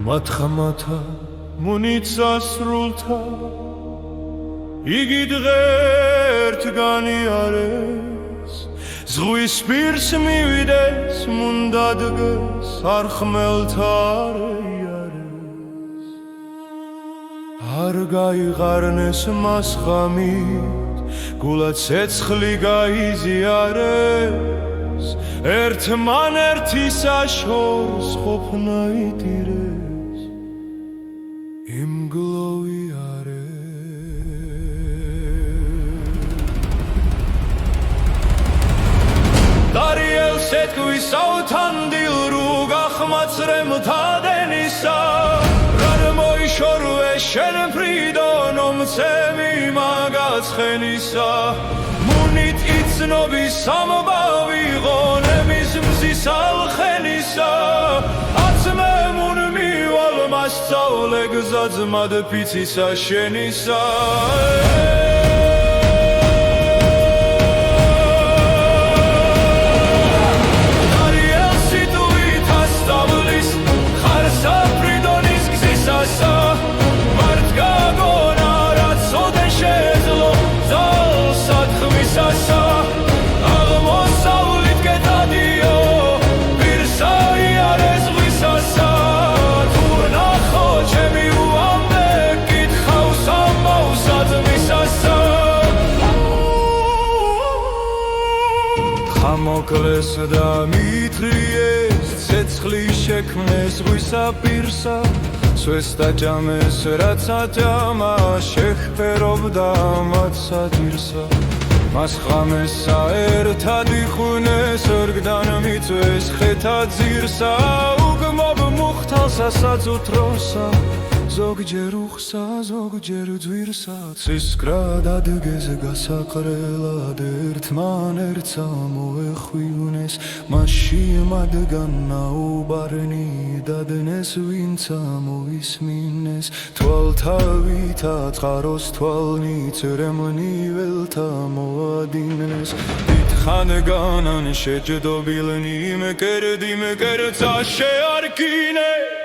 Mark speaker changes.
Speaker 1: Matkhamata munitsasrulta Igi dღერთ განიარეს ზღვის პირს მივიდეს მუნდადგეს არ ხმელთა რეიარეს არ გაიღარნეს მას ღამით გულად ცეცხლი გაიზიარეს ერთმან ერთისა შორს ყოფნა იტირეს Setkuis autandir rugachmatsrem tadenisa Ranmoi shorve shen pridon omtsemi magatskhenisa Munit itsnobi sambavi gonemis mzis alkhenisa Atsme mun mival mastsavle gzadzmad pitsisa shenisa Mokles da mitries ცეცხლის შექმნეს ღვისა პირსა სვესტა ჯამეს რაც აჯამა შეხვერობდა მათ საძირსა მას ღამესა ერთად იხუნეს ორგდან მიწვეს ხეთა ძირსა უგმობ მუხთალსა საწუთროსა ზოგჯერ უხსა ზოგჯერ ძვირსა ცისკრა დადგეს გასაყრელად ერთმან ერთსა მოეხვივნეს მასში მადგან ნაუბარნი დადნეს ვინცა მოისმინეს თვალთავითა წყაროს თვალნით რემლნი ველთა მოადინეს დიდხან განან შეჯდობილნი მეკერდი მეკერცა შეარკინეს